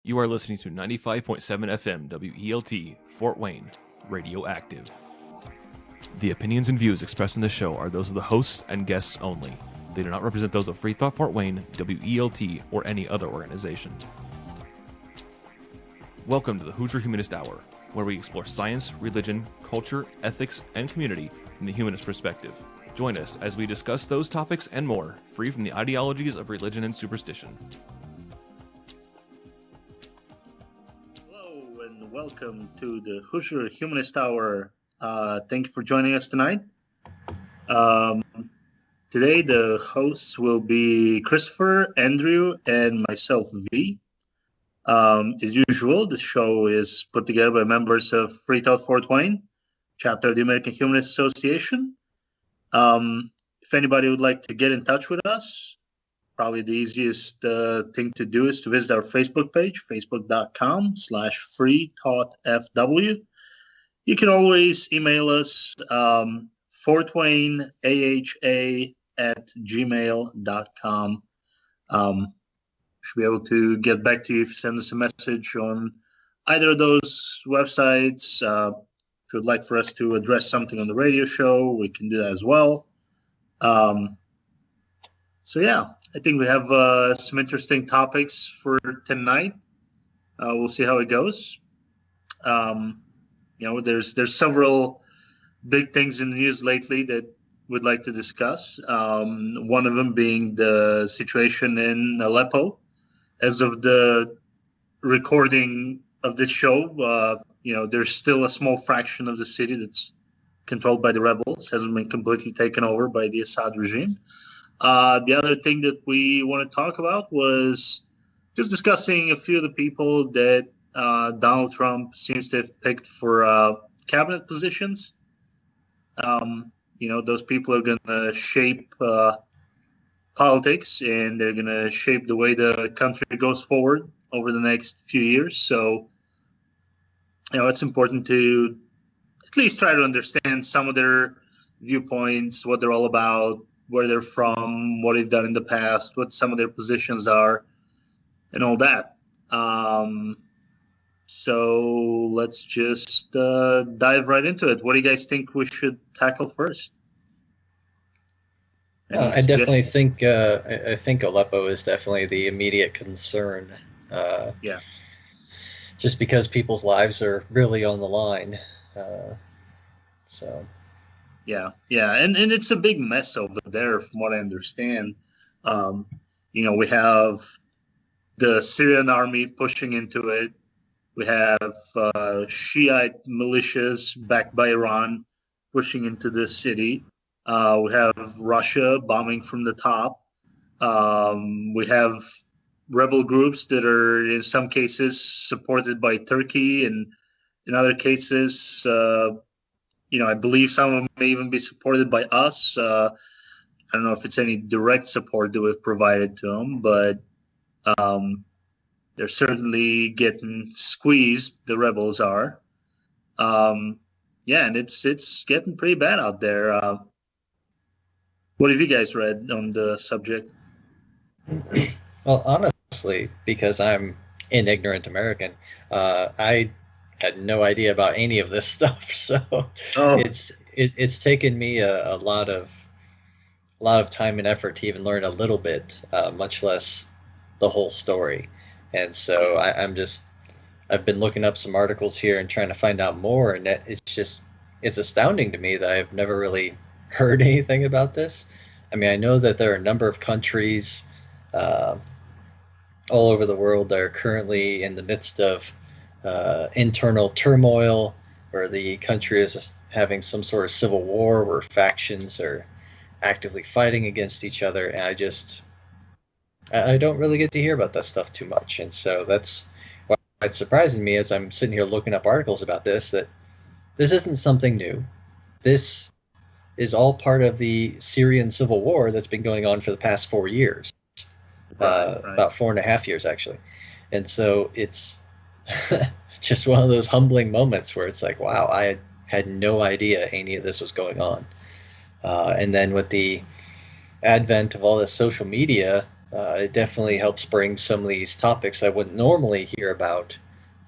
You are listening to 95.7 FM WELT, Fort Wayne, Radioactive. The opinions and views expressed in this show are those of the hosts and guests only. They do not represent those of FreeThought Fort Wayne, WELT, or any other organization. Welcome to the Hoosier Humanist Hour, where we explore science, religion, culture, ethics, and community from the humanist perspective. Join us as we discuss those topics and more, free from the ideologies of religion and superstition. Hello and welcome to the Hoosier Humanist Hour. Thank you for joining us tonight. Today the hosts will be Christopher, Andrew, and myself, V. As usual, the show is put together by members of FreeThought Fort Wayne, chapter of the American Humanist Association. If anybody would like to get in touch with us, probably the easiest thing to do is to visit our Facebook page, facebook.com/FreeThoughtFW. You can always email us, fortwayneaha@gmail.com. Should be able to get back to you if you send us a message on either of those websites. If you'd like for us to address something on the radio show, we can do that as well. So yeah, I think we have some interesting topics for tonight. We'll see how it goes. There's several big things in the news lately that we'd like to discuss. One of them being the situation in Aleppo. As of the recording of this show, there's still a small fraction of the city that's controlled by the rebels, hasn't been completely taken over by the Assad regime. The other thing that we want to talk about was just discussing a few of the people that Donald Trump seems to have picked for cabinet positions. Those people are going to shape politics, and they're going to shape the way the country goes forward over the next few years. So, it's important to at least try to understand some of their viewpoints, what they're all about, where they're from, what they've done in the past, what some of their positions are, and all that. So let's just dive right into it. What do you guys think we should tackle first? I definitely think I think Aleppo is definitely the immediate concern. Yeah. Just because people's lives are really on the line. Yeah, and it's a big mess over there, from what I understand. We have the Syrian army pushing into it. We have Shiite militias backed by Iran pushing into the city. We have Russia bombing from the top. We have rebel groups that are in some cases supported by Turkey, and in other cases, I believe some of them may even be supported by us. I don't know if it's any direct support that we've provided to them, but they're certainly getting squeezed. The rebels are. And it's getting pretty bad out there. What have you guys read on the subject? Well, honestly, because I'm an ignorant American, I had no idea about any of this stuff. So it's taken me a lot of time and effort to even learn a little bit, much less the whole story. And so I've been looking up some articles here and trying to find out more, and it's astounding to me that I've never really heard anything about this. I mean, I know that there are a number of countries all over the world that are currently in the midst of internal turmoil, where the country is having some sort of civil war where factions are actively fighting against each other, and I don't really get to hear about that stuff too much. And so that's why it's surprising me as I'm sitting here looking up articles about this, that this isn't something new. This is all part of the Syrian civil war that's been going on for the past 4 years. Right. About 4.5 years, actually. And so it's just one of those humbling moments where it's like, wow, I had no idea any of this was going on. And then with the advent of all this social media, it definitely helps bring some of these topics I wouldn't normally hear about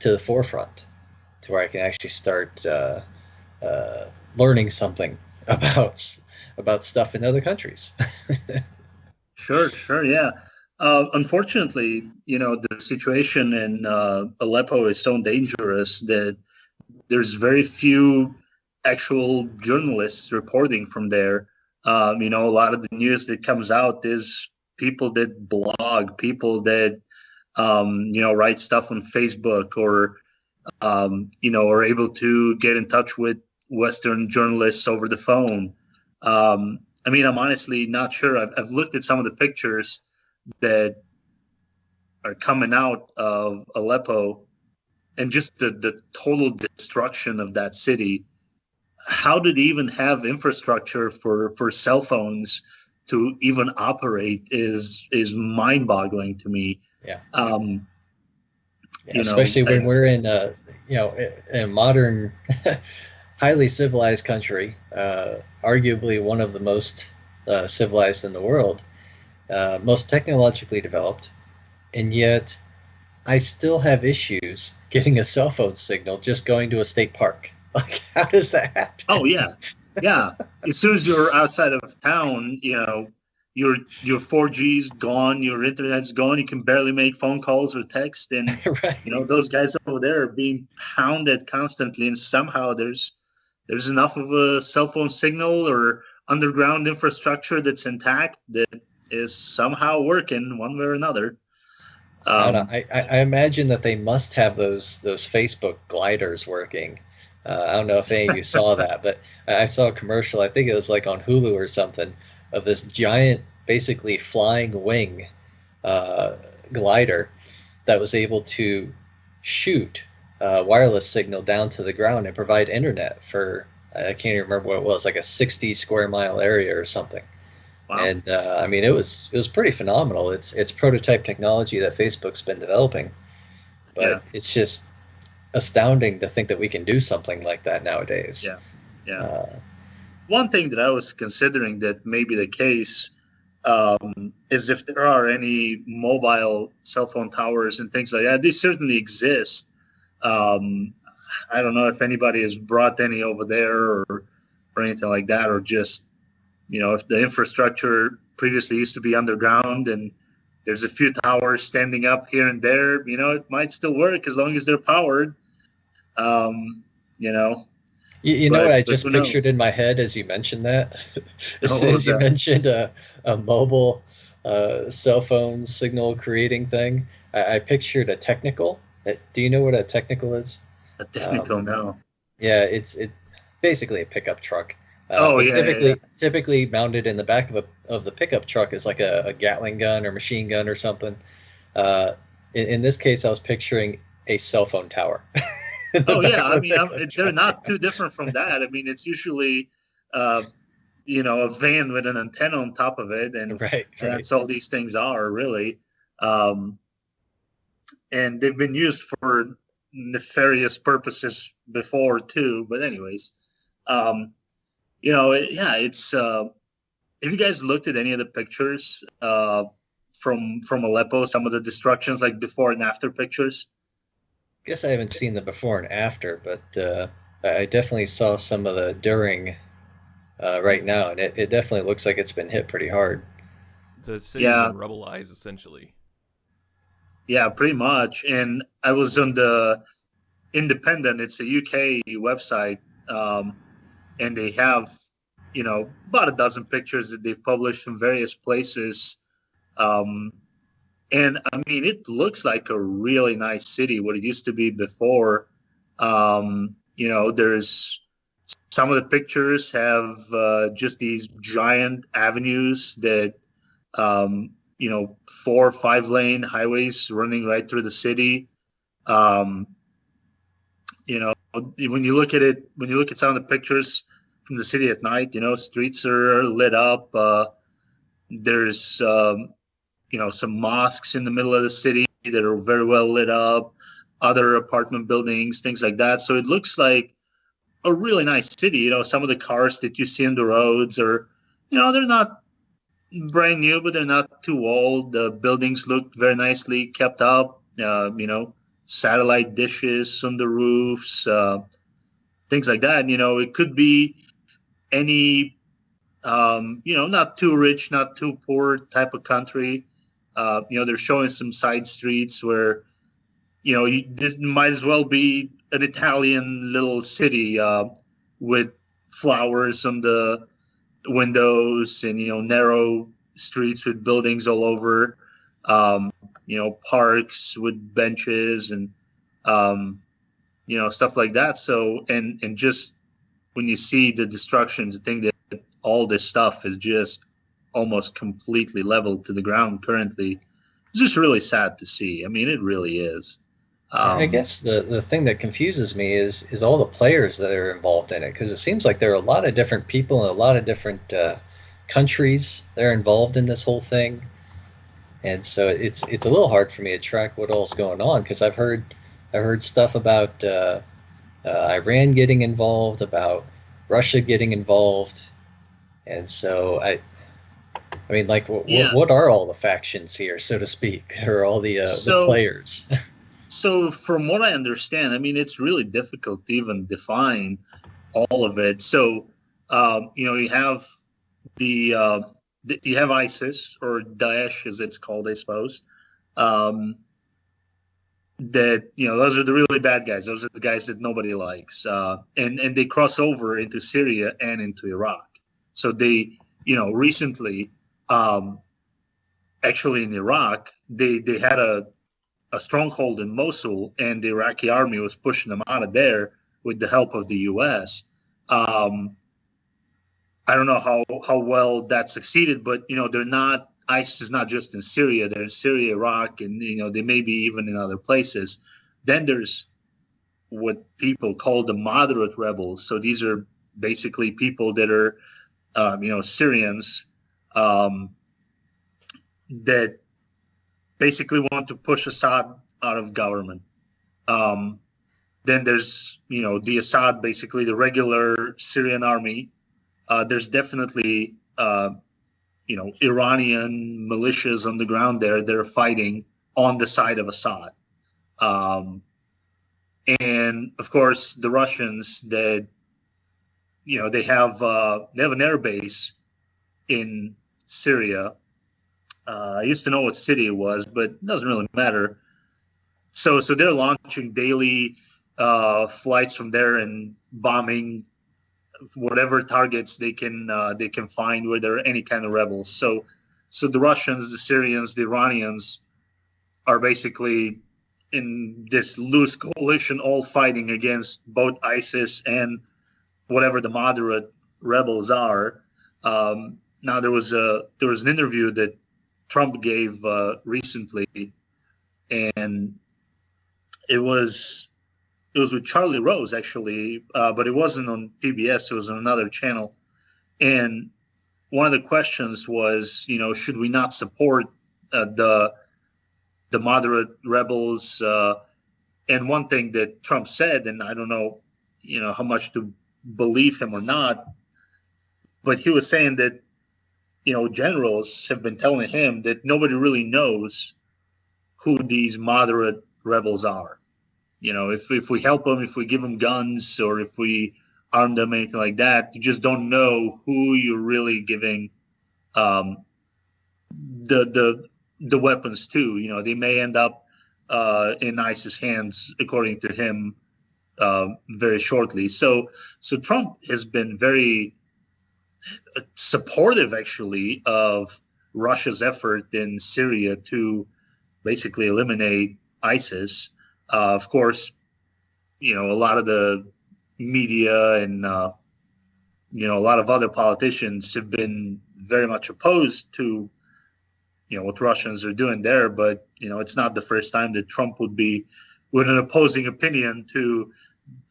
to the forefront, to where I can actually start learning something about stuff in other countries. Sure, yeah. Unfortunately, the situation in Aleppo is so dangerous that there's very few actual journalists reporting from there. A lot of the news that comes out is people that blog, people that write stuff on Facebook, or are able to get in touch with Western journalists over the phone. I'm honestly not sure. I've looked at some of the pictures that are coming out of Aleppo, and just the total destruction of that city. How did they even have infrastructure for cell phones to even operate is mind-boggling to me. Yeah. Yeah, especially when we're in a modern, highly civilized country, arguably one of the most civilized in the world, most technologically developed, and yet I still have issues getting a cell phone signal just going to a state park. Like, how does that happen? Oh yeah. As soon as you're outside of town, your 4G's gone, your internet's gone. You can barely make phone calls or text, and Right. Those guys over there are being pounded constantly, and somehow there's enough of a cell phone signal or underground infrastructure that's intact that is somehow working one way or another. I imagine that they must have those Facebook gliders working. I don't know if any of you saw that, but I saw a commercial, I think it was like on Hulu or something, of this giant, basically flying wing glider that was able to shoot wireless signal down to the ground and provide internet for, I can't even remember what it was, like a 60 square mile area or something. Wow. And it was pretty phenomenal. It's prototype technology that Facebook's been developing, but It's just astounding to think that we can do something like that nowadays. Yeah. One thing that I was considering that may be the case is if there are any mobile cell phone towers and things like that. They certainly exist. I don't know if anybody has brought any over there or anything like that, or just, if the infrastructure previously used to be underground and there's a few towers standing up here and there, it might still work as long as they're powered. You know what I just pictured in my head as you mentioned that? As soon as you mentioned a mobile cell phone signal creating thing, I pictured a technical. Do you know what a technical is? A technical, no. Yeah, it's basically a pickup truck. Typically mounted in the back of the pickup truck is like a Gatling gun or machine gun or something. In this case, I was picturing a cell phone tower. Oh yeah, they're not too different from that. It's usually, a van with an antenna on top of it, and that's all these things are really. And they've been used for nefarious purposes before too. But anyways, it's. Have you guys looked at any of the pictures from Aleppo? Some of the destructions, like before and after pictures. Guess I haven't seen the before and after, but I definitely saw some of the during right now, and it definitely looks like it's been hit pretty hard. The city's been rubblized, essentially. Yeah, pretty much. And I was on the Independent. It's a UK website, and they have, about a dozen pictures that they've published from various places. And it looks like a really nice city, what it used to be before. There's some of the pictures have just these giant avenues that, 4 or 5 lane highways running right through the city. When you look at some of the pictures from the city at night, streets are lit up. There's some mosques in the middle of the city that are very well lit up, other apartment buildings, things like that. So it looks like a really nice city. Some of the cars that you see on the roads are, they're not brand new, but they're not too old. The buildings look very nicely kept up. Satellite dishes on the roofs, things like that. It could be any, not too rich, not too poor type of country. They're showing some side streets where, this might as well be an Italian little city with flowers on the windows and, narrow streets with buildings all over, parks with benches and, stuff like that. So, and just when you see the destruction, to think that all this stuff is just almost completely leveled to the ground currently, it's just really sad to see. I mean, it really is. I guess the thing that confuses me is all the players that are involved in it, because it seems like there are a lot of different people and a lot of different countries that are involved in this whole thing, and so it's a little hard for me to track what all's going on, because I've heard stuff about Iran getting involved, about Russia getting involved, and so I mean, like, what are all the factions here, so to speak, or all the players? So from what I understand, I mean, it's really difficult to even define all of it. So, you have you have ISIS, or Daesh as it's called, I suppose. That, those are the really bad guys. Those are the guys that nobody likes. And they cross over into Syria and into Iraq. So they, recently, actually in Iraq, they had a stronghold in Mosul, and the Iraqi army was pushing them out of there with the help of the U.S. I don't know how well that succeeded, but they're not. ISIS is not just in Syria; they're in Syria, Iraq, and they may be even in other places. Then there's what people call the moderate rebels. So these are basically people that are, Syrians, that basically want to push Assad out of government. Then there's, the Assad, basically the regular Syrian army. There's definitely, Iranian militias on the ground there. They're fighting on the side of Assad. And of course, the Russians that, they have an air base in Syria. I used to know what city it was, but it doesn't really matter. So they're launching daily flights from there and bombing whatever targets they can find where there are any kind of rebels. So the Russians, the Syrians, the Iranians are basically in this loose coalition, all fighting against both ISIS and whatever the moderate rebels are. Now there was an interview that Trump gave recently, and it was with Charlie Rose, actually, but it wasn't on PBS. It was on another channel. And one of the questions was, should we not support the moderate rebels? And one thing that Trump said, and I don't know, how much to believe him or not, but he was saying that, generals have been telling him that nobody really knows who these moderate rebels are. If we help them, if we give them guns, or if we arm them, anything like that, you just don't know who you're really giving the weapons to. They may end up in ISIS hands, according to him, very shortly. So Trump has been very supportive, actually, of Russia's effort in Syria to basically eliminate ISIS. Of course, a lot of the media and, a lot of other politicians have been very much opposed to, what Russians are doing there. But, it's not the first time that Trump would be with an opposing opinion to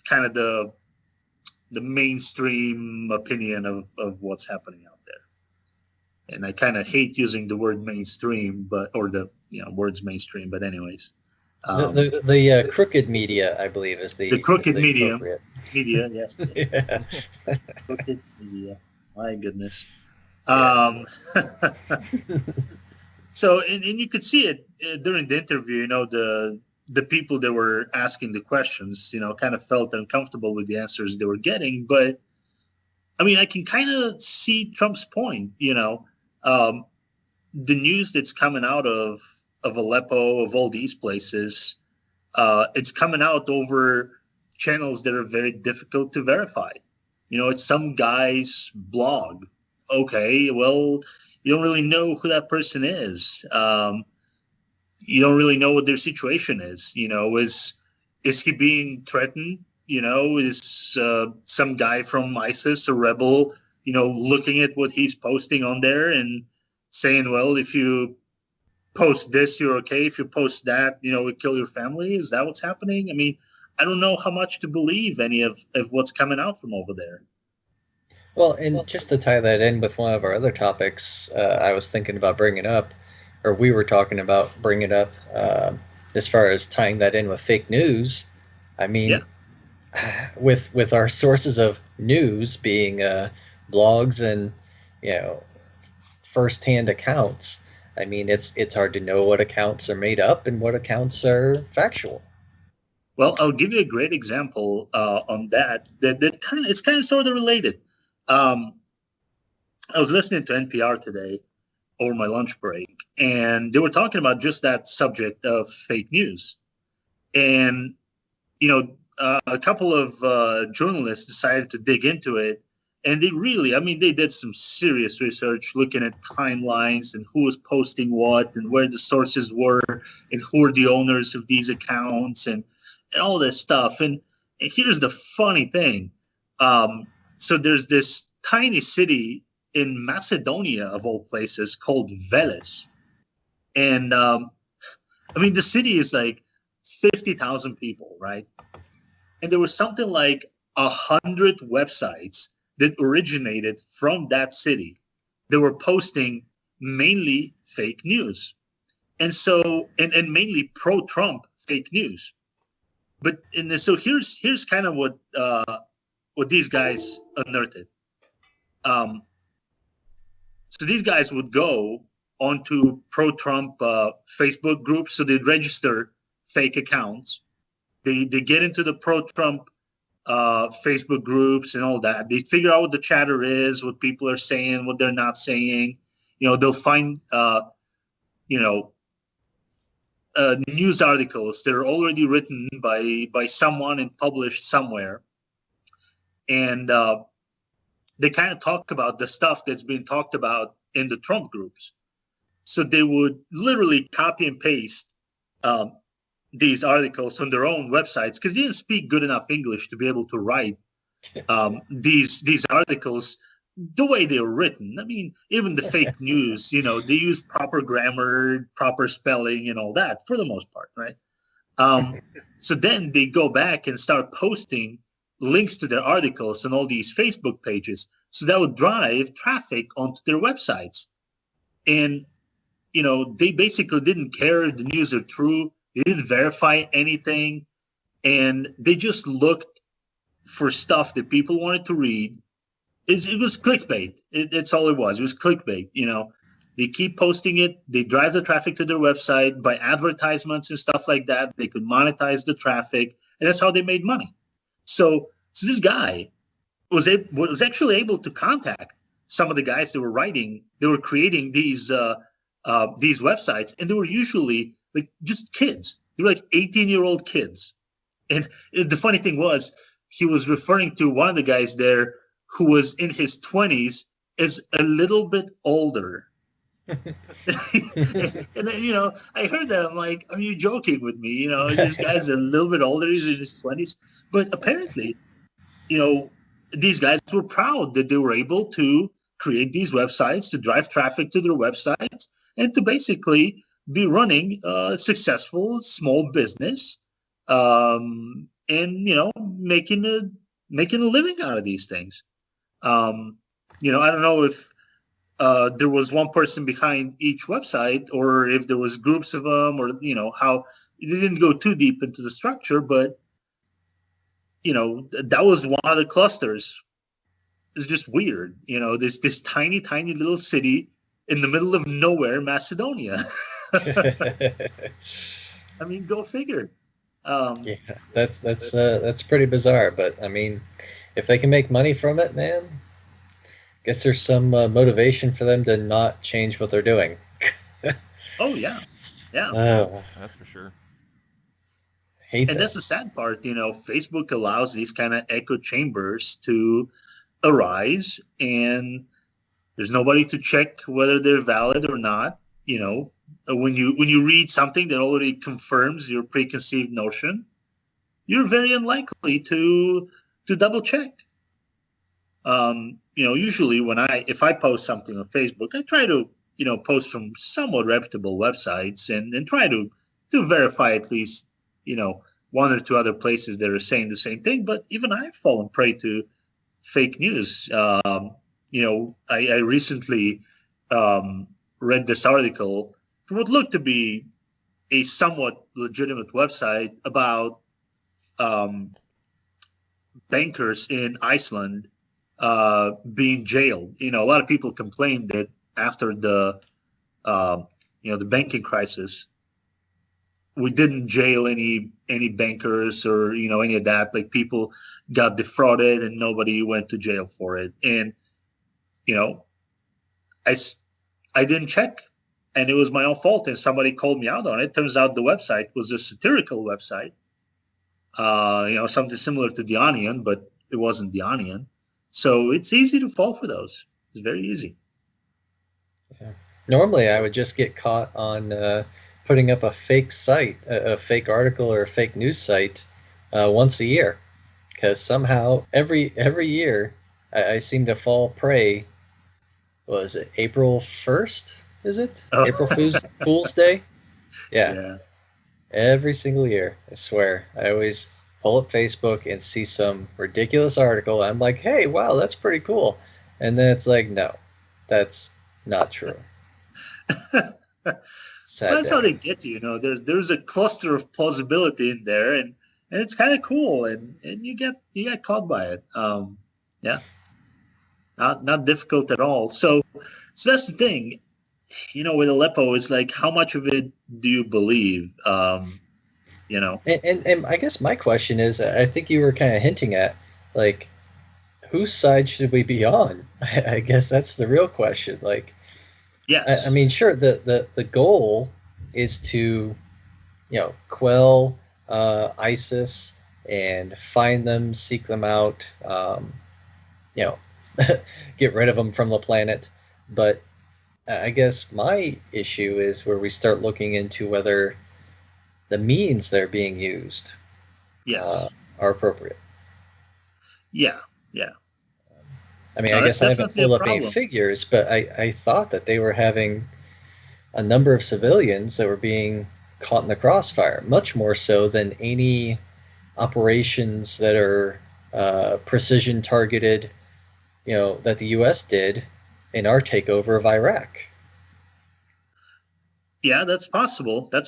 kind of the mainstream opinion of what's happening out there. And I kind of hate using the word mainstream, or the words mainstream, but anyways. The crooked media, I believe, is the crooked is the media, yes. yeah. Crooked media. My goodness. Um, so, and you could see it during the interview. You know, the people that were asking the questions, you know, kind of felt uncomfortable with the answers they were getting. But I mean, I can kind of see Trump's point. You know, the news that's coming out of Aleppo, of all these places, it's coming out over channels that are very difficult to verify. You know, it's some guy's blog. Okay, well, you don't really know who that person is. You don't really know what their situation is. You know, is he being threatened? You know, is some guy from ISIS, a rebel, you know, looking at what he's posting on there and saying, well, if you post this, you're okay. If you post that, you know, we kill your family. Is that what's happening? I mean, I don't know how much to believe any of what's coming out from over there. Well, and just to tie that in with one of our other topics, I was thinking about bringing up, or we were talking about bringing up, as far as tying that in with fake news. I mean, with our sources of news being blogs and, you know, firsthand accounts, I mean, it's hard to know what accounts are made up and what accounts are factual. Well, I'll give you a great example on that. That kind of, it's kind of sort of related. I was listening to NPR today over my lunch break, and they were talking about just that subject of fake news. And you know, a couple of journalists decided to dig into it, and they really, I mean, they did some serious research looking at timelines and who was posting what and where the sources were and who are the owners of these accounts and all this stuff. And here's the funny thing. So there's this tiny city in Macedonia, of all places, called Veles. And I mean, the city is like 50,000 people, right? And there was something like 100 websites that originated from that city that were posting mainly fake news. And so, and mainly pro-Trump fake news. But so here's kind of what these guys unearthed. So these guys would go onto pro-Trump Facebook groups, so they'd register fake accounts. They get into the pro-Trump Facebook groups and all that. They figure out what the chatter is, what people are saying, what they're not saying. You know, they'll find news articles that are already written by someone and published somewhere, and they kind of talk about the stuff that's being talked about in the Trump groups. So they would literally copy and paste these articles from their own websites because they didn't speak good enough English to be able to write these articles the way they were written. I mean, even the fake news, you know, they use proper grammar, proper spelling, and all that for the most part, right? So then they go back and start posting links to their articles on all these Facebook pages. So that would drive traffic onto their websites. And, you know, they basically didn't care if the news are true. They didn't verify anything. And they just looked for stuff that people wanted to read. It was clickbait. That's all it was. It was clickbait. You know, they keep posting it. They drive the traffic to their website by advertisements and stuff like that. They could monetize the traffic. And that's how they made money. So this guy was actually able to contact some of the guys that were creating these websites, and they were usually like just kids. They were like 18-year-old kids. And the funny thing was, he was referring to one of the guys there who was in his 20s as a little bit older. And then, you know, I heard that. I'm like, are you joking with me? You know, this guy's a little bit older. He's in his 20s. But apparently, you know, these guys were proud that they were able to create these websites, to drive traffic to their websites, and to basically be running a successful small business, and, you know, making a living out of these things. You know, I don't know if there was one person behind each website or if there was groups of them, or, you know, how they didn't go too deep into the structure, but, you know, that was one of the clusters is just weird. There's this tiny, tiny little city in the middle of nowhere, Macedonia. I mean, go figure. Yeah, that's pretty bizarre. But I mean, if they can make money from it, man, guess there's some motivation for them to not change what they're doing. Oh yeah, yeah. That's for sure. Hate And that. that's the sad part. Facebook allows these kind of echo chambers to arise, and there's nobody to check whether they're valid or not. When you read something that already confirms your preconceived notion, you're very unlikely to double check. Usually if I post something on Facebook, I try to post from somewhat reputable websites and try to verify at least one or two other places that are saying the same thing. But even I've fallen prey to fake news. I recently read this article from what looked to be a somewhat legitimate website about bankers in Iceland being jailed. A lot of people complained that after the banking crisis, we didn't jail any bankers or any of that. Like, people got defrauded and nobody went to jail for it. And I didn't check, and it was my own fault. And somebody called me out on it. Turns out the website was a satirical website. Something similar to The Onion, but it wasn't The Onion. So it's easy to fall for those. It's very easy. Yeah. Normally, I would just get caught on putting up a fake site, a fake article or a fake news site once a year, because somehow every year I seem to fall prey. Was it April 1st? Is it April Fool's Day? Yeah. Every single year, I swear. I always pull up Facebook and see some ridiculous article. I'm like, hey, wow, that's pretty cool. And then it's like, no, that's not true. That's how they get you. There's a cluster of plausibility in there, and it's kind of cool, and you get caught by it. Not difficult at all. So that's the thing. With Aleppo, it's like, how much of it do you believe? And I guess my question is, I think you were kind of hinting at, like, whose side should we be on? I guess that's the real question. Like, yes. I mean, sure, the goal is to, quell ISIS and find them, seek them out, get rid of them from the planet. But I guess my issue is where we start looking into whether the means they're being used are appropriate. Yeah. I mean, I guess I haven't pulled up any figures, but I thought that they were having a number of civilians that were being caught in the crossfire, much more so than any operations that are precision targeted, that the U.S. did in our takeover of Iraq. Yeah, that's possible. I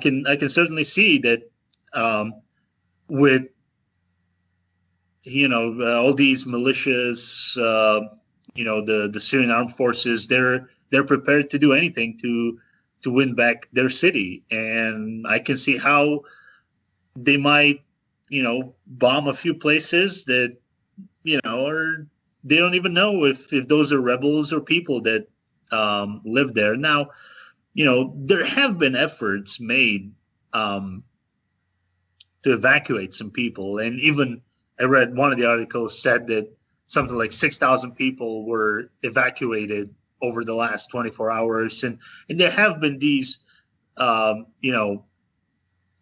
can certainly see that with all these militias, the Syrian armed forces, they're prepared to do anything to win back their city, and I can see how they might bomb a few places that or they don't even know if those are rebels or people that live there. Now, there have been efforts made to evacuate some people, and even I read one of the articles said that something like 6,000 people were evacuated over the last 24 hours, and there have been these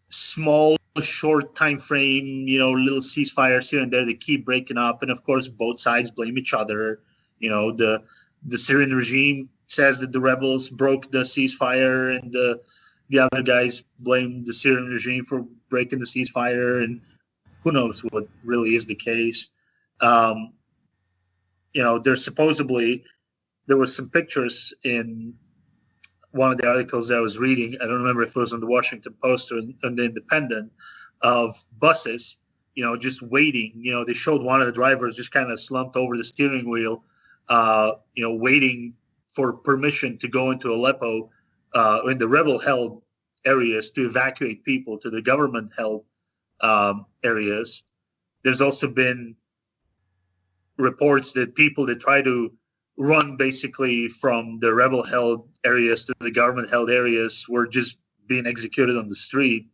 small, short time frame, little ceasefires here and there. They keep breaking up, and of course both sides blame each other. The Syrian regime says that the rebels broke the ceasefire, and the other guys blame the Syrian regime for breaking the ceasefire, and who knows what really is the case. There's supposedly, there were some pictures in one of the articles that I was reading. I don't remember if it was on the Washington Post or on the Independent, of buses just waiting. They showed one of the drivers just kind of slumped over the steering wheel, waiting for permission to go into Aleppo in the rebel-held areas to evacuate people to the government-held areas. There's also been reports that people that try to run basically from the rebel-held areas to the government-held areas were just being executed on the street.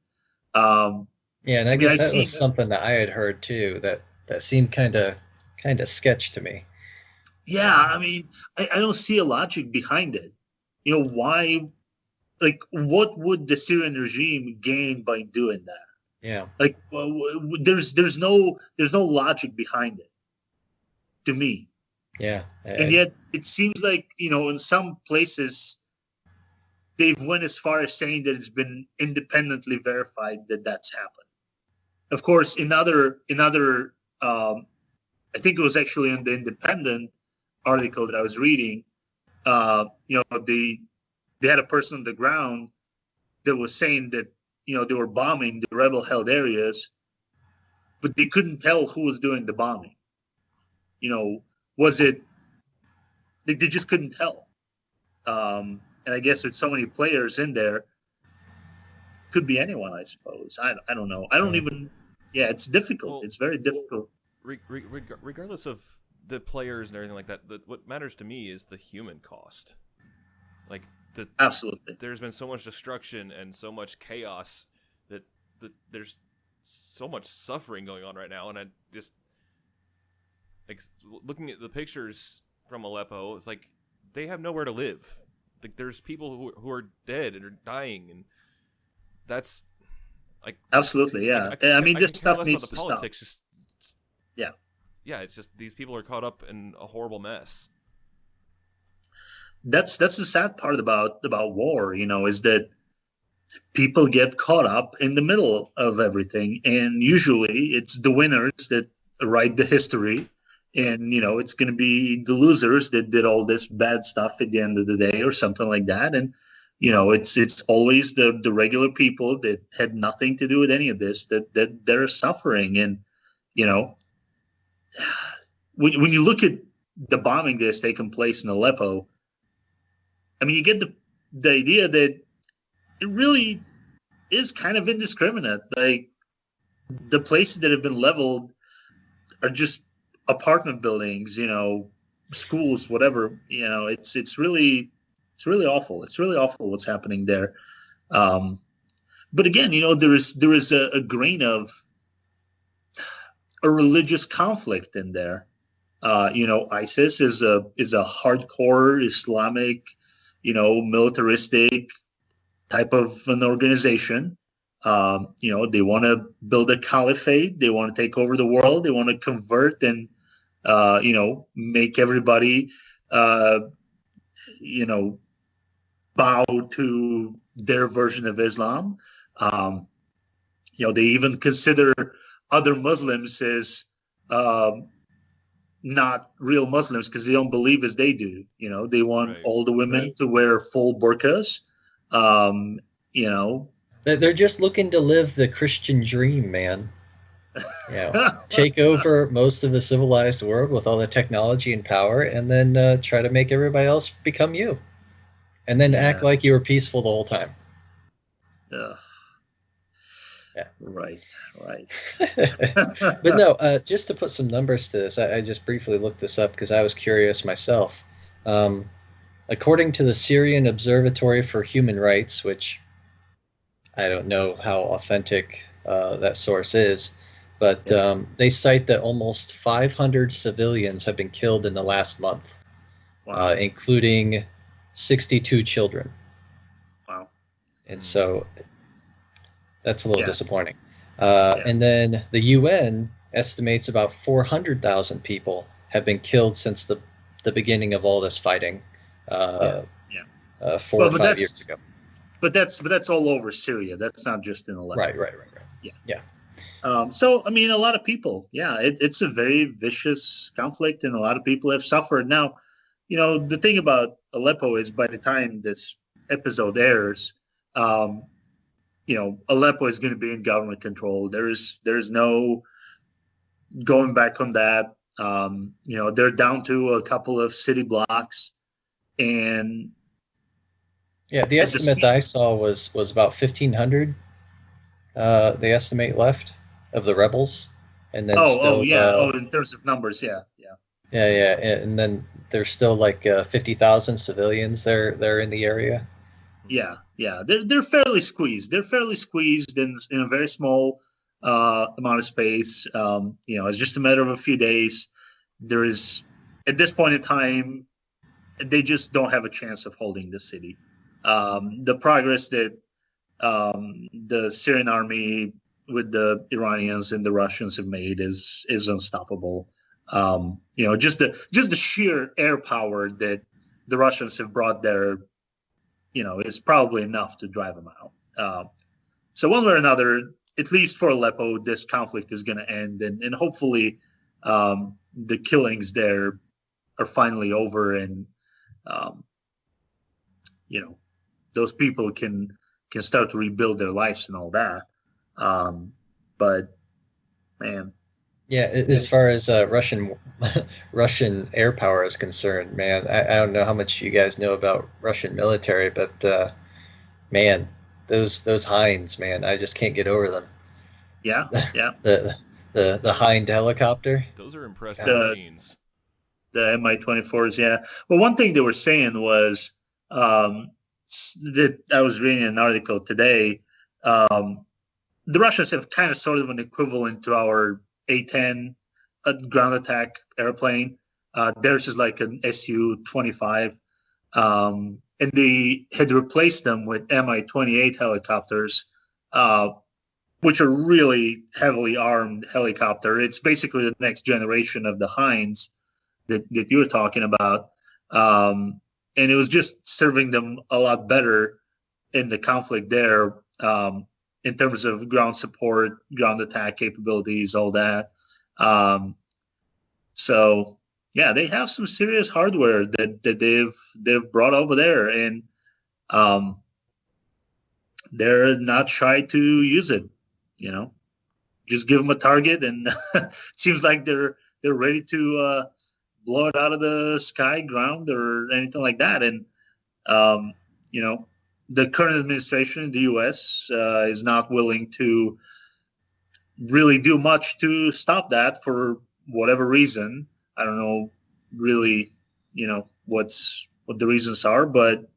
Yeah, and I guess that was something that I had heard too. That seemed kind of sketch to me. Yeah, I mean, I don't see a logic behind it. Why? Like, what would the Syrian regime gain by doing that? Yeah. Like, there's no logic behind it, to me. Yeah. And yet, it seems like in some places, they've went as far as saying that it's been independently verified that that's happened. Of course, in other, I think it was actually in the Independent article that I was reading. They had a person on the ground that was saying that they were bombing the rebel-held areas, but they couldn't tell who was doing the bombing. Was it? They just couldn't tell. And I guess with so many players in there, could be anyone, I suppose. I don't know. I don't even. Yeah, it's difficult. Well, it's very difficult. Regardless of the players and everything like that, what matters to me is the human cost. Like absolutely, there's been so much destruction and so much chaos that there's so much suffering going on right now, and I just looking at the pictures from Aleppo, it's like they have nowhere to live. Like there's people who are dead and are dying, and that's like absolutely, yeah. I mean, this stuff needs to stop. Yeah, it's just these people are caught up in a horrible mess. That's the sad part about war, is that people get caught up in the middle of everything, and usually it's the winners that write the history, and it's going to be the losers that did all this bad stuff at the end of the day or something like that. And it's always the regular people that had nothing to do with any of this that they're suffering. And when you look at the bombing that's taken place in Aleppo, I mean, you get the idea that it really is kind of indiscriminate. Like the places that have been leveled are just apartment buildings, schools, whatever. It's really awful. It's really awful what's happening there. But again, there is a grain of a religious conflict in there. ISIS is a hardcore Islamic, militaristic type of an organization. They want to build a caliphate. They want to take over the world. They want to convert and, make everybody, bow to their version of Islam. They even consider other Muslims as not real Muslims because they don't believe as they do. They want all the women to wear full burqas. They're just looking to live the Christian dream, man. Take over most of the civilized world with all the technology and power, and then try to make everybody else become you, and then act like you were peaceful the whole time. Yeah. Right. But no, just to put some numbers to this, I just briefly looked this up because I was curious myself. According to the Syrian Observatory for Human Rights, which I don't know how authentic that source is, but they cite that almost 500 civilians have been killed in the last month, including 62 children. Wow. And so that's a little disappointing. And then the UN estimates about 400,000 people have been killed since the beginning of all this fighting 4 or 5 years ago. But that's all over Syria. That's not just in Aleppo. Right. Yeah. So, I mean, a lot of people, it's a very vicious conflict, and a lot of people have suffered. Now, the thing about Aleppo is by the time this episode airs, Aleppo is going to be in government control. There's no going back on that, they're down to a couple of city blocks, and Yeah, the estimate that I saw was about 1,500. They estimate left of the rebels, and then in terms of numbers, yeah. Yeah, and then there's still like 50,000 civilians there in the area. Yeah. They're fairly squeezed. They're fairly squeezed in a very small amount of space. It's just a matter of a few days. There is, at this point in time, they just don't have a chance of holding the city. The progress that the Syrian army with the Iranians and the Russians have made is unstoppable. Just the sheer air power that the Russians have brought there, is probably enough to drive them out. So one way or another, at least for Aleppo, this conflict is going to end, and hopefully the killings there are finally over, and those people can start to rebuild their lives and all that. But man. Yeah, as far as Russian air power is concerned, man, I don't know how much you guys know about Russian military, but man, those Hinds, man, I just can't get over them. Yeah. The Hind helicopter. Those are impressive machines. The Mi-24s, yeah. Well, one thing they were saying was that I was reading an article today. The Russians have kind of sort of an equivalent to our A-10 ground attack airplane. Theirs is like an Su-25. And they had replaced them with Mi-28 helicopters, which are really heavily armed helicopter. It's basically the next generation of the Hinds that you were talking about. And it was just serving them a lot better in the conflict there. In terms of ground support, ground attack capabilities, all that. So yeah, they have some serious hardware that they've brought over there, and they're not shy to use it. Just give them a target, and it seems like they're ready to blow it out of the sky, ground, or anything like that. And the current administration in the U.S. Is not willing to really do much to stop that for whatever reason. I don't know really, what the reasons are, but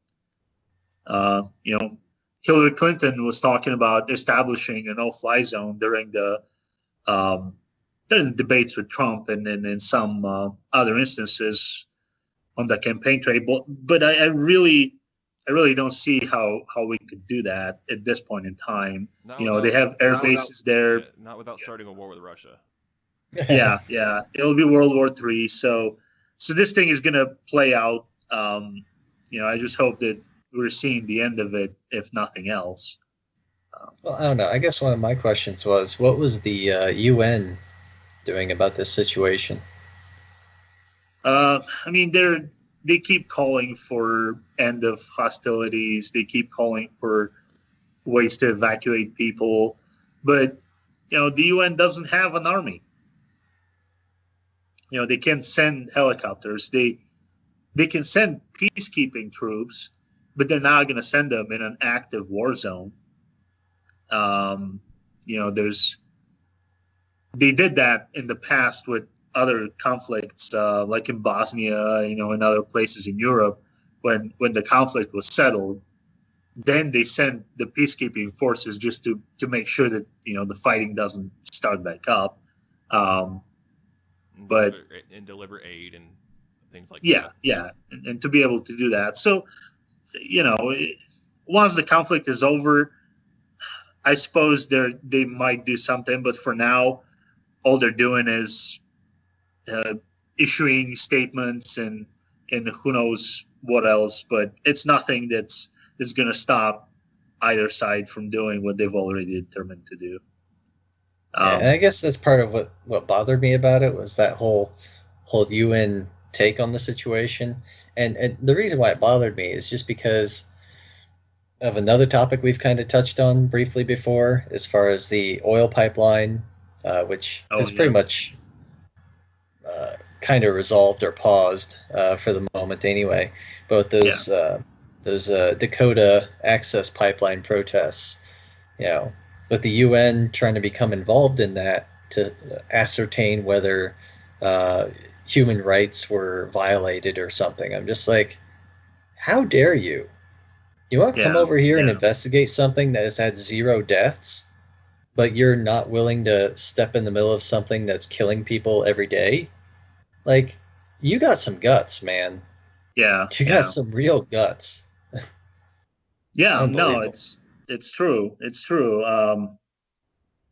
Hillary Clinton was talking about establishing a no-fly zone during the debates with Trump, and in some other instances on the campaign trail. But I really don't see how we could do that at this point in time. They have air bases there. Not without starting a war with Russia. Yeah. It'll be World War III. So this thing is going to play out. I just hope that we're seeing the end of it, if nothing else. Well, I don't know. I guess one of my questions was, what was the UN doing about this situation? They keep calling for end of hostilities. They keep calling for ways to evacuate people. But, the UN doesn't have an army. They can't send helicopters. They can send peacekeeping troops, but they're not going to send them in an active war zone. They did that in the past with other conflicts, like in Bosnia, and other places in Europe, when the conflict was settled, then they sent the peacekeeping forces just to make sure that the fighting doesn't start back up. But deliver aid and things like that. Yeah, and to be able to do that. So, once the conflict is over, I suppose they might do something. But for now, all they're doing is issuing statements and who knows what else, but it's nothing that's going to stop either side from doing what they've already determined to do. And I guess that's part of what bothered me about it, was that whole UN take on the situation. And the reason why it bothered me is just because of another topic we've kind of touched on briefly before, as far as the oil pipeline, which has pretty much kind of resolved or paused for the moment anyway. But those Dakota access pipeline protests, with the UN trying to become involved in that to ascertain whether human rights were violated or something. I'm just like, how dare you? You want to come over here and investigate something that has had 0 deaths, but you're not willing to step in the middle of something that's killing people every day? Like, you got some guts, man. Yeah. You got some real guts. Yeah, no, it's true. It's true.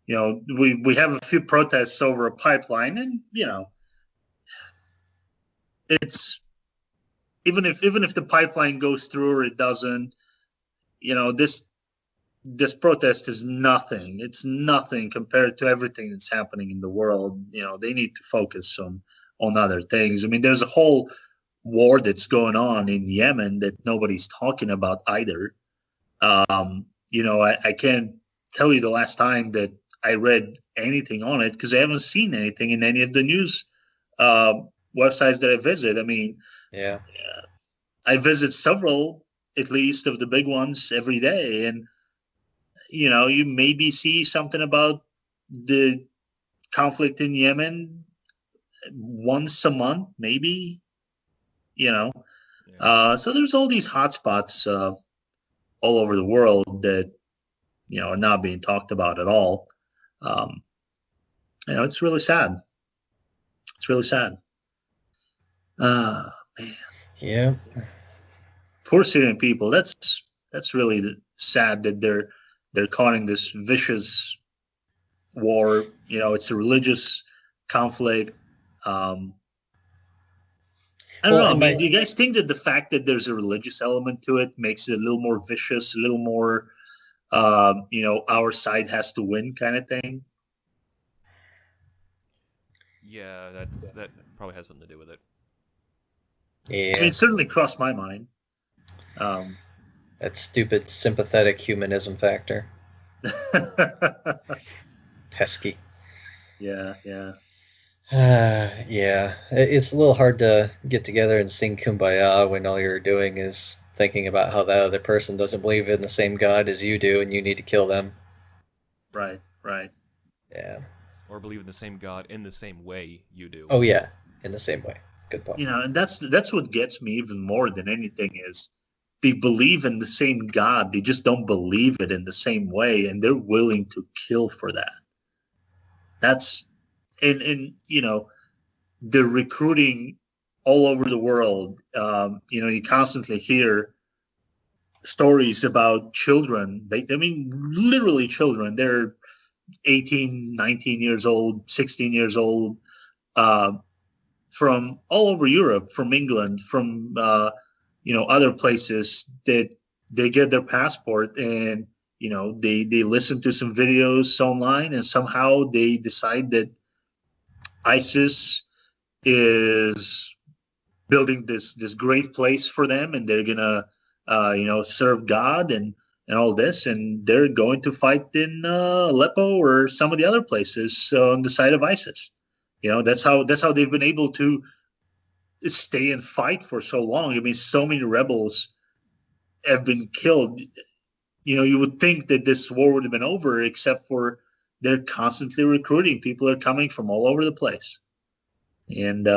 We have a few protests over a pipeline, and it's even if the pipeline goes through or it doesn't, this protest is nothing. It's nothing compared to everything that's happening in the world. They need to focus on other things. I mean, there's a whole war that's going on in Yemen that nobody's talking about either. I can't tell you the last time that I read anything on it because I haven't seen anything in any of the news websites that I visit. I mean, I visit several, at least, of the big ones every day, and you maybe see something about the conflict in Yemen once a month, maybe. So there's all these hotspots all over the world that are not being talked about at all. It's really sad. It's really sad. Man. Yeah. Poor Syrian people. That's really sad that they're caught in this vicious war. It's a religious conflict. I don't know. I mean, do you guys think that the fact that there's a religious element to it makes it a little more vicious, a little more, our side has to win kind of thing? Yeah, that probably has something to do with it. Yeah. I mean, it certainly crossed my mind. That stupid sympathetic humanism factor. Pesky. Yeah. Yeah, it's a little hard to get together and sing Kumbaya when all you're doing is thinking about how that other person doesn't believe in the same God as you do and you need to kill them. Right. Yeah. Or believe in the same God in the same way you do. Oh, yeah, in the same way. Good point. And that's what gets me even more than anything is they believe in the same God. They just don't believe it in the same way, and they're willing to kill for that. That's and they're recruiting all over the world. You constantly hear stories about children. Literally children. They're 18, 19 years old, 16 years old, from all over Europe, from England, from other places that they get their passport and they listen to some videos online and somehow they decide that ISIS is building this great place for them and they're gonna serve God and all this, and they're going to fight in Aleppo or some of the other places on the side of ISIS. That's how they've been able to stay and fight for so long. I mean, so many rebels have been killed. You would think that this war would have been over, except for they're constantly recruiting. People are coming from all over the place. And,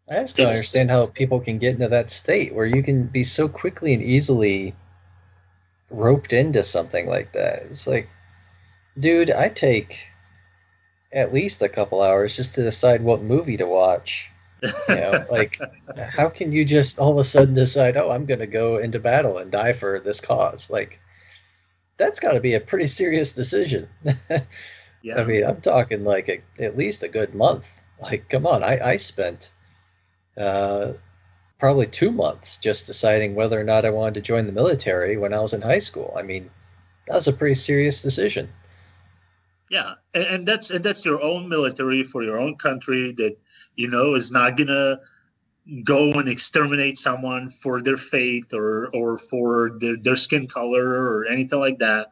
I just don't understand how people can get into that state where you can be so quickly and easily roped into something like that. It's like, dude, I take at least a couple hours just to decide what movie to watch. Like, how can you just all of a sudden decide, oh, I'm going to go into battle and die for this cause? Like, that's got to be a pretty serious decision. Yeah. I mean, I'm talking like at least a good month. Like, come on, I spent probably 2 months just deciding whether or not I wanted to join the military when I was in high school. I mean, that was a pretty serious decision. Yeah, and that's your own military for your own country that is not gonna go and exterminate someone for their faith or for their skin color or anything like that.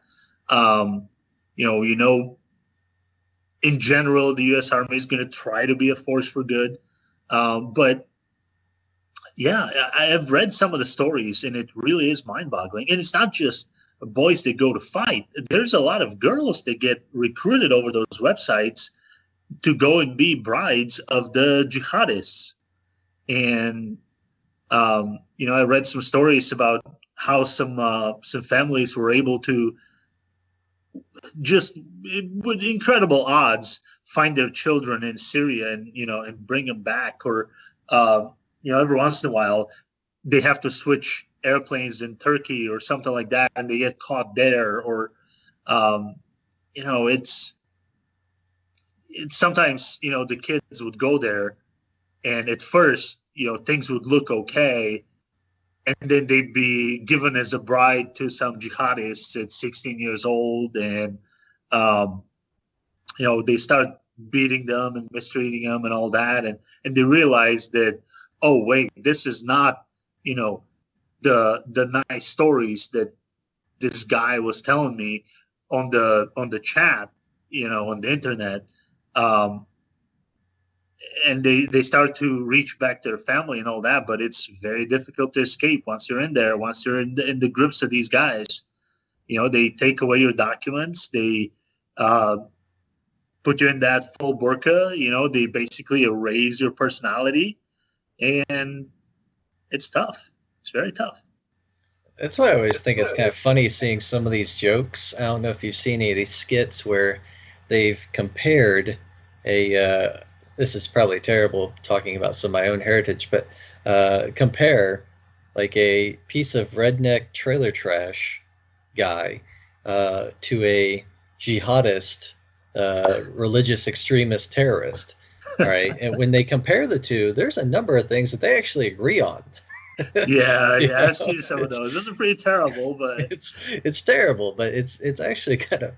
in general, the U.S. Army is going to try to be a force for good. But yeah, I have read some of the stories, and it really is mind-boggling. And it's not just boys that go to fight. There's a lot of girls that get recruited over those websites to go and be brides of the jihadists. And I read some stories about how some families were able to just with incredible odds find their children in Syria and bring them back, or every once in a while they have to switch airplanes in Turkey or something like that, and they get caught there, or it's sometimes the kids would go there, and at first things would look okay, and then they'd be given as a bride to some jihadists at 16 years old, and they start beating them and mistreating them and all that, and they realize that, oh wait, this is not the nice stories that this guy was telling me on the chat, on the internet. And they start to reach back to their family and all that, but it's very difficult to escape once you're in there. Once you're in the grips of these guys, they take away your documents. They put you in that full burqa. They basically erase your personality, and it's tough. It's very tough. That's why I always think it's kind of funny seeing some of these jokes. I don't know if you've seen any of these skits where they've compared this is probably terrible talking about some of my own heritage, but compare like a piece of redneck trailer trash guy to a jihadist, religious extremist terrorist. All right. And when they compare the two, there's a number of things that they actually agree on. Yeah, I've seen some of those. Those are pretty terrible, but it's terrible, but it's actually kind of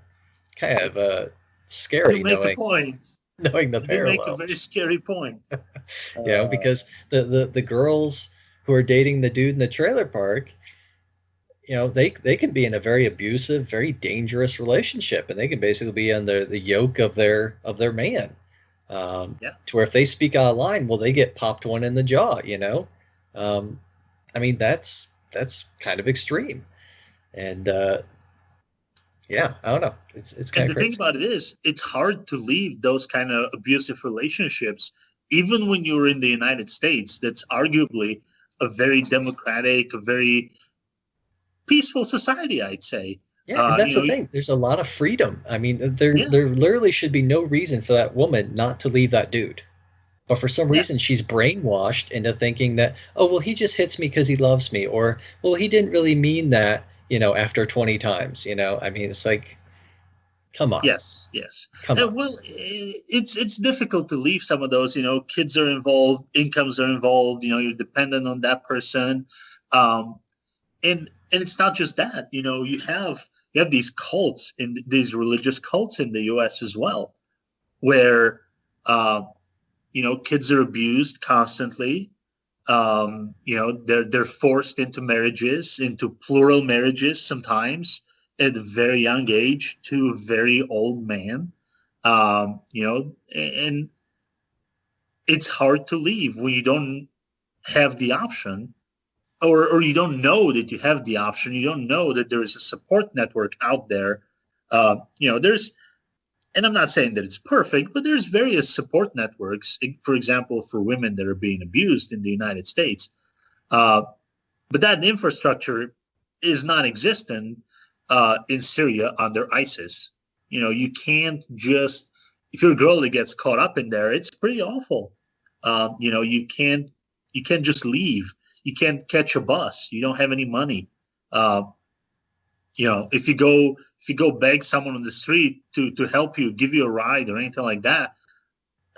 scary. You make a point. Knowing the parallels. They make a very scary point. Because the girls who are dating the dude in the trailer park, they can be in a very abusive, very dangerous relationship, and they can basically be under the yoke of their man. To where if they speak out of line, well, they get popped one in the jaw. I mean, that's kind of extreme, and I don't know. It's kind of crazy. The thing about it is, it's hard to leave those kind of abusive relationships, even when you're in the United States. That's arguably a very democratic, a very peaceful society, I'd say. Yeah, and that's the thing. There's a lot of freedom. I mean, there literally should be no reason for that woman not to leave that dude. But for some reason, she's brainwashed into thinking that, oh, well, he just hits me because he loves me, or, well, he didn't really mean that, after 20 times, I mean, it's like, come on. Yes. Come on. Well, it's difficult to leave some of those, kids are involved, incomes are involved, you're dependent on that person. And it's not just that, you have these cults, in these religious cults in the U.S. as well, where, kids are abused constantly. They're forced into marriages, into plural marriages sometimes at a very young age to a very old man. And it's hard to leave when you don't have the option, or you don't know that you have the option. You don't know that there is a support network out there. And I'm not saying that it's perfect, but there's various support networks, for example, for women that are being abused in the United States. But that infrastructure is non-existent in Syria under ISIS. You can't just, if you're a girl that gets caught up in there, it's pretty awful. You can't just leave. You can't catch a bus. You don't have any money. If you go beg someone on the street to help you, give you a ride or anything like that,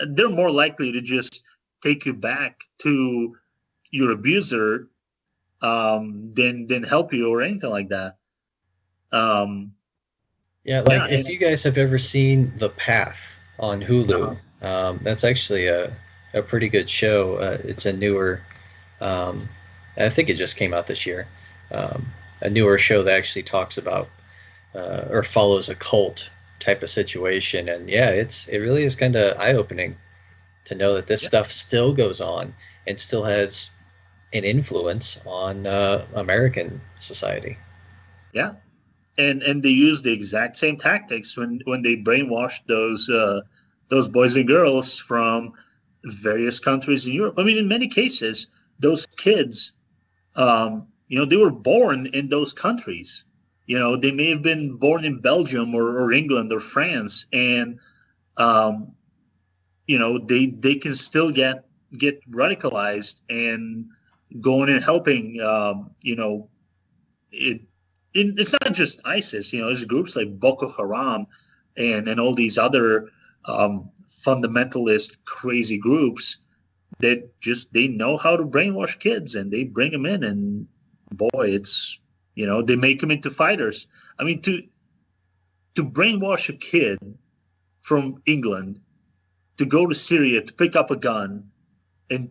they're more likely to just take you back to your abuser than help you or anything like that. If you guys have ever seen The Path on Hulu, that's actually a pretty good show. It's a newer, I think it just came out this year. A newer show that actually talks about or follows a cult type of situation. And yeah, it really is kind of eye-opening to know that this stuff still goes on and still has an influence on American society. Yeah, and they use the exact same tactics when they brainwashed those boys and girls from various countries in Europe. I mean, in many cases, those kids, they were born in those countries. They may have been born in Belgium or England or France, and they can still get radicalized and going and helping. It's not just ISIS. There's groups like Boko Haram and all these other fundamentalist crazy groups that they know how to brainwash kids, and they bring them in, and boy, it's they make them into fighters. I mean, to brainwash a kid from England to go to Syria to pick up a gun and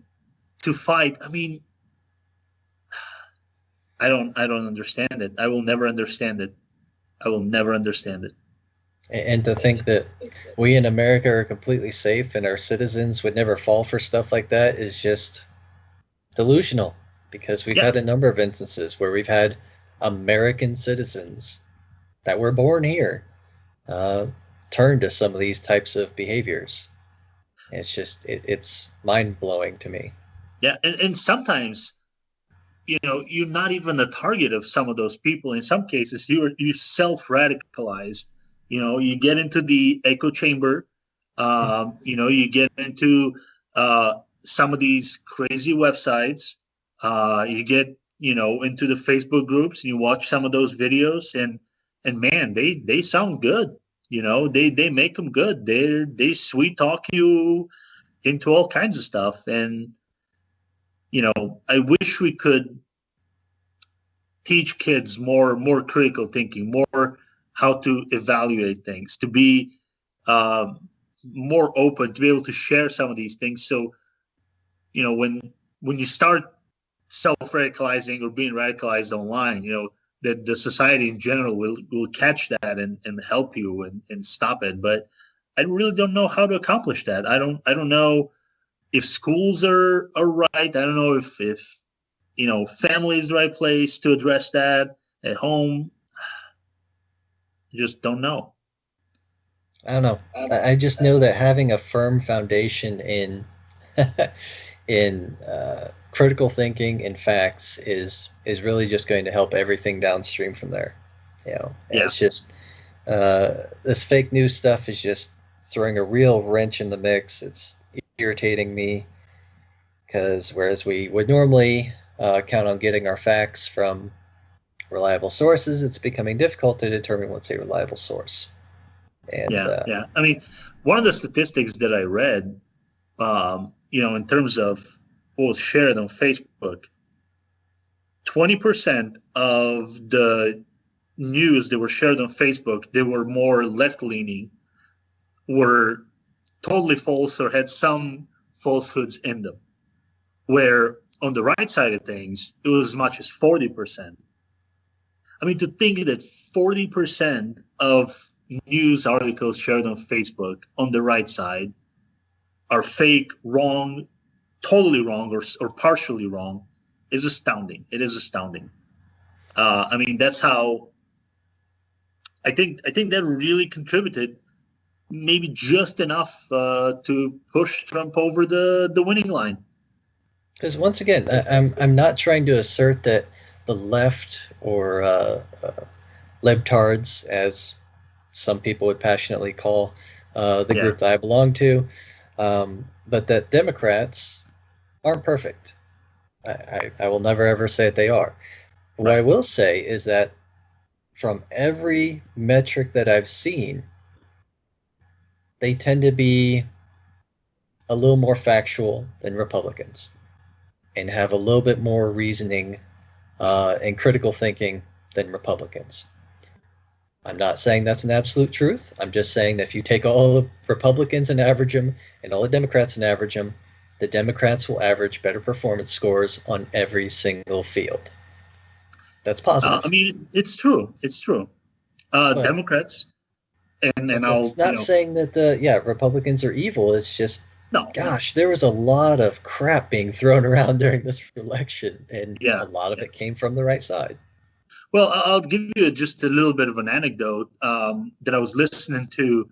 to fight. I mean, I don't understand it. I will never understand it. I will never understand it. And to think that we in America are completely safe and our citizens would never fall for stuff like that is just delusional, because we've had a number of instances where we've had American citizens that were born here turn to some of these types of behaviors. It's just, it's mind-blowing to me. Yeah, and sometimes, you're not even the target of some of those people. In some cases, you self-radicalize. You get into the echo chamber. You get into some of these crazy websites. You get, into the Facebook groups, and you watch some of those videos, and man, they sound good. They make them good. They sweet talk you into all kinds of stuff. And, I wish we could teach kids more critical thinking, more how to evaluate things, to be more open, to be able to share some of these things. So, when you start self-radicalizing or being radicalized online, that the society in general will catch that and help you and stop it. But I really don't know how to accomplish that. I don't know if schools are right. I don't know if family is the right place to address that. At home, I just don't know. I don't know. I just know that having a firm foundation in in critical thinking and facts is really just going to help everything downstream from there. It's just this fake news stuff is just throwing a real wrench in the mix. It's irritating me, because whereas we would normally count on getting our facts from reliable sources, it's becoming difficult to determine what's a reliable source. And I mean, one of the statistics that I read, in terms of what was shared on Facebook, 20% of the news that were shared on Facebook, they were more left-leaning, were totally false or had some falsehoods in them. Where on the right side of things, it was as much as 40%. I mean, to think that 40% of news articles shared on Facebook on the right side are fake, wrong, totally wrong, or partially wrong is astounding. It is astounding. I mean, that's how I think that really contributed, maybe just enough to push Trump over the winning line. Because once again, I'm not trying to assert that the left or libtards, as some people would passionately call the group that I belong to, but that Democrats aren't perfect. I will never ever say that they are. What I will say is that from every metric that I've seen, they tend to be a little more factual than Republicans and have a little bit more reasoning and critical thinking than Republicans. I'm not saying that's an absolute truth. I'm just saying that if you take all the Republicans and average them and all the Democrats and average them, the Democrats will average better performance scores on every single field. That's positive. I mean, it's true. It's true. Democrats, and It's not saying that Republicans are evil. It's just, no, gosh, there was a lot of crap being thrown around during this election, and yeah, a lot of it came from the right side. Well, I'll give you just a little bit of an anecdote that I was listening to.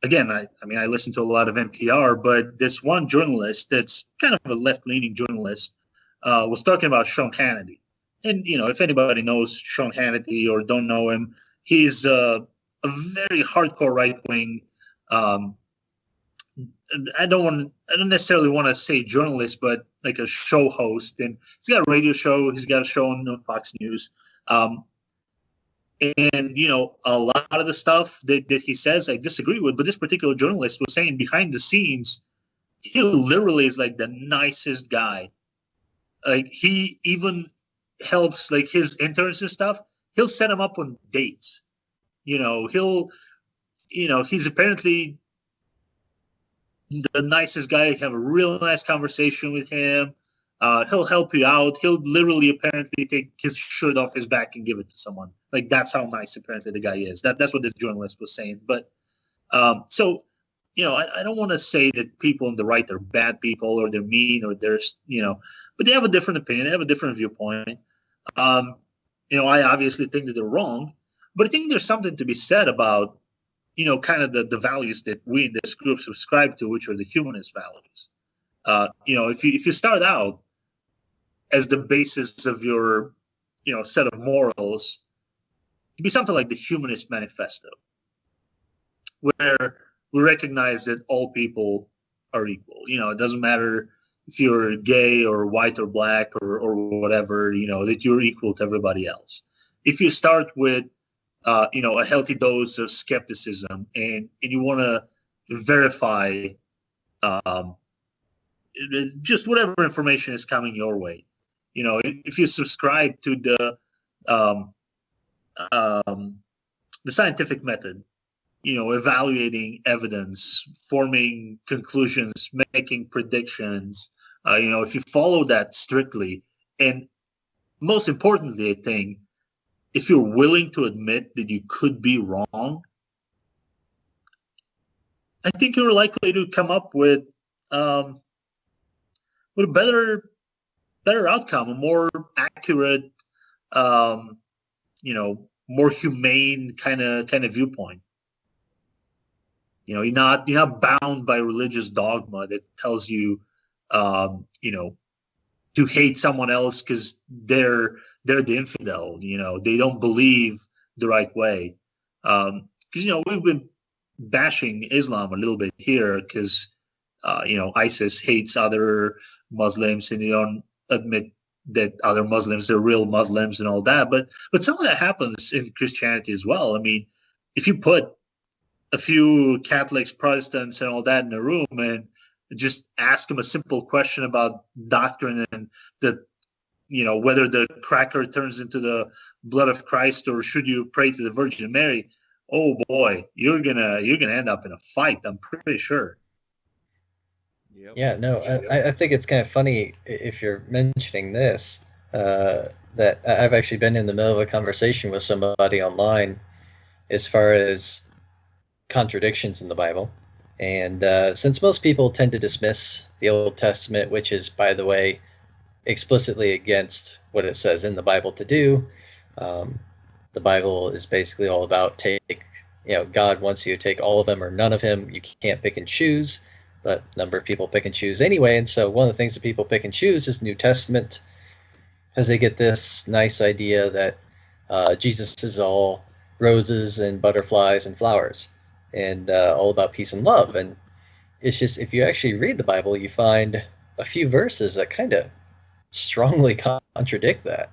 Again, I mean, I listen to a lot of NPR, but this one journalist that's kind of a left-leaning journalist was talking about Sean Hannity. And, if anybody knows Sean Hannity or don't know him, he's a very hardcore right-wing. I don't necessarily want to say journalist, but like a show host. And he's got a radio show. He's got a show on Fox News. And, a lot of the stuff that he says I disagree with, but this particular journalist was saying behind the scenes, he literally is like the nicest guy. Like, he even helps like his interns and stuff. He'll set them up on dates. He's apparently the nicest guy. You have a real nice conversation with him. He'll help you out. He'll literally apparently take his shirt off his back and give it to someone. Like, that's how nice apparently the guy is. That's what this journalist was saying. But I don't want to say that people on the right are bad people or they're mean or but they have a different opinion. They have a different viewpoint. I obviously think that they're wrong, but I think there's something to be said about, kind of the values that we in this group subscribe to, which are the humanist values. If you start out as the basis of your, set of morals, it'd be something like the Humanist Manifesto, where we recognize that all people are equal. It doesn't matter if you're gay or white or black or whatever, that you're equal to everybody else. If you start with, a healthy dose of skepticism and you want to verify just whatever information is coming your way. If you subscribe to the scientific method, evaluating evidence, forming conclusions, making predictions, if you follow that strictly, and most importantly, I think, if you're willing to admit that you could be wrong, I think you're likely to come up with a better outcome, a more accurate, more humane kind of viewpoint. You're not bound by religious dogma that tells you, to hate someone else because they're the infidel. They don't believe the right way. Because we've been bashing Islam a little bit here because ISIS hates other Muslims and they don't admit that other Muslims are real Muslims and all that. But some of that happens in Christianity as well. I mean, if you put a few Catholics, Protestants, and all that in a room and just ask them a simple question about doctrine and whether the cracker turns into the blood of Christ or should you pray to the Virgin Mary, oh boy, you're gonna end up in a fight. I'm pretty sure. Yep. Yeah, no, I think it's kind of funny if you're mentioning this, that I've actually been in the middle of a conversation with somebody online as far as contradictions in the Bible. And since most people tend to dismiss the Old Testament, which is, by the way, explicitly against what it says in the Bible to do, the Bible is basically all about God wants you to take all of him or none of him. You can't pick and choose, but a number of people pick and choose anyway. And so one of the things that people pick and choose is the New Testament, because they get this nice idea that Jesus is all roses and butterflies and flowers and all about peace and love. And it's just, if you actually read the Bible, you find a few verses that kind of strongly contradict that.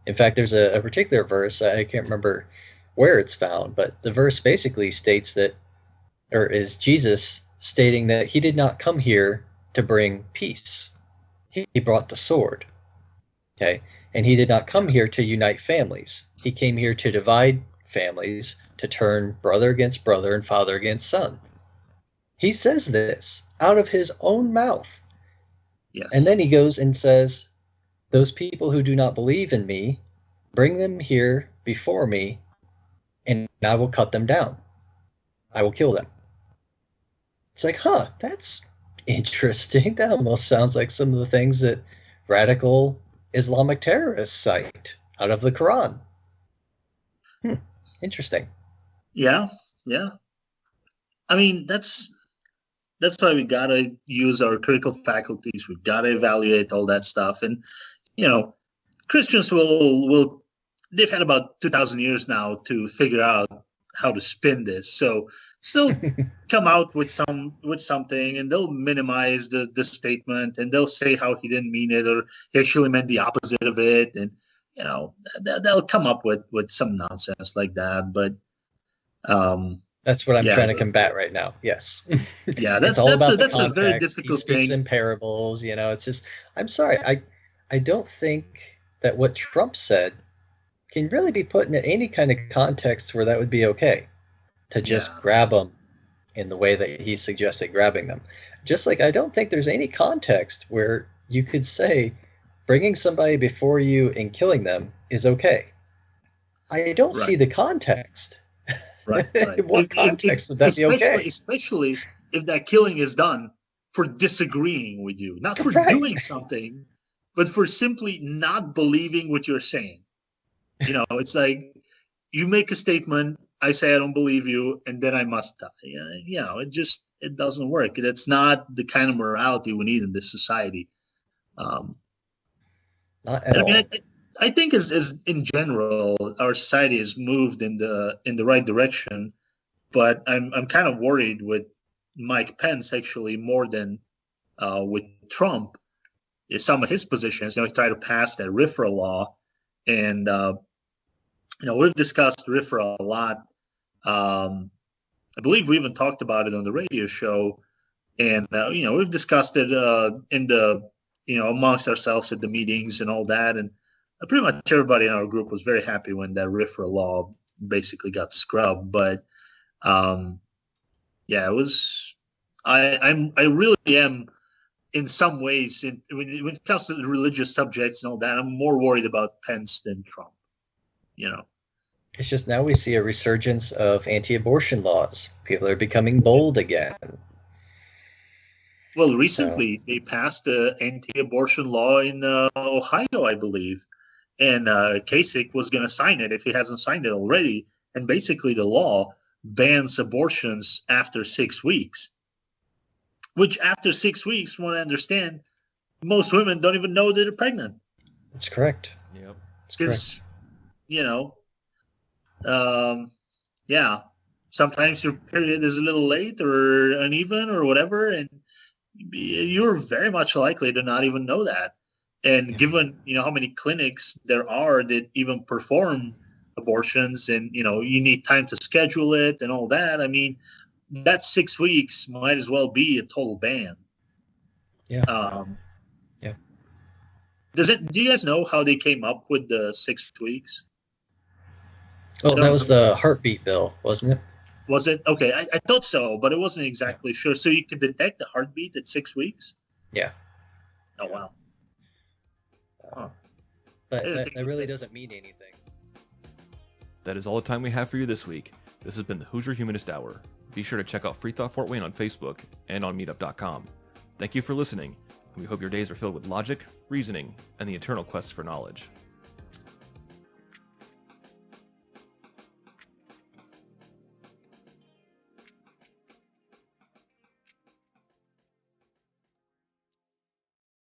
In fact, there's a particular verse, I can't remember where it's found, but the verse basically states that, or is Jesus stating that he did not come here to bring peace. He brought the sword. Okay. And he did not come here to unite families. He came here to divide families, to turn brother against brother and father against son. He says this out of his own mouth. Yes. And then he goes and says, those people who do not believe in me, bring them here before me and I will cut them down. I will kill them. It's like, huh, that's interesting. That almost sounds like some of the things that radical Islamic terrorists cite out of the Quran. Interesting. Yeah, yeah. I mean, that's why we gotta use our critical faculties. We gotta evaluate all that stuff, and Christians will they've had about 2,000 years now to figure out how to spin this. So still come out with something, and they'll minimize the statement, and they'll say how he didn't mean it, or he actually meant the opposite of it, and they'll come up with some nonsense like that. But that's what I'm trying to combat right now. Yes. Yeah, it's all about that's context. a very difficult he speaks thing. in parables. It's just, I'm sorry, I don't think that what Trump said can really be put in any kind of context where that would be okay to just grab them in the way that he suggested grabbing them. Just like I don't think there's any context where you could say bringing somebody before you and killing them is okay. I don't see the context. Right. What context would that be okay? Especially if that killing is done for disagreeing with you, not for doing something, but for simply not believing what you're saying. It's like you make a statement, I say I don't believe you, and then I must die. It doesn't work. That's not the kind of morality we need in this society. Not at all. I think as in general, our society has moved in the right direction, but I'm kind of worried with Mike Pence actually more than with Trump. Is some of his positions. He tried to pass that RFRA law, and we've discussed RFRA a lot. I believe we even talked about it on the radio show, and we've discussed it in the amongst ourselves at the meetings and all that, and pretty much everybody in our group was very happy when that RFRA law basically got scrubbed. But it was I really am in some ways when it comes to the religious subjects and all that, I'm more worried about Pence than Trump. It's just now we see a resurgence of anti-abortion laws. People are becoming bold again. Well, recently they passed an anti-abortion law in Ohio, I believe, and Kasich was going to sign it if he hasn't signed it already. And basically, the law bans abortions after 6 weeks. Which, after 6 weeks, from what I understand, most women don't even know that they're pregnant. That's correct. Yep. Because, sometimes your period is a little late or uneven or whatever, and you're very much likely to not even know that. And given, how many clinics there are that even perform abortions, and, you need time to schedule it and all that, I mean, that 6 weeks might as well be a total ban. Yeah. Do you guys know how they came up with the 6 weeks? Oh, that was the heartbeat bill, wasn't it? Was it? Okay, I thought so, but I wasn't exactly sure. So you could detect the heartbeat at 6 weeks? Yeah. Oh, wow. But that really doesn't mean anything. That is all the time we have for you this week. This has been the Hoosier Humanist Hour. Be sure to check out FreeThought Fort Wayne on Facebook and on meetup.com. Thank you for listening, and we hope your days are filled with logic, reasoning, and the eternal quest for knowledge.